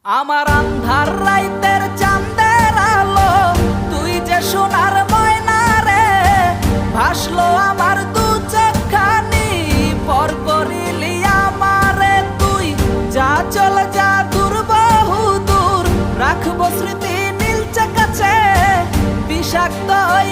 আমার আন্ধার রাইতের চাঁদের আলো, তুই যে সোনার ময়না রে, ভাসলো আমার দু চোখখানি, পর করিলি আমারে তুই। যা চল যা দূর বহু দূর, রাখবো স্মৃতি নীলচে কাছে, বিষাক্ত ওই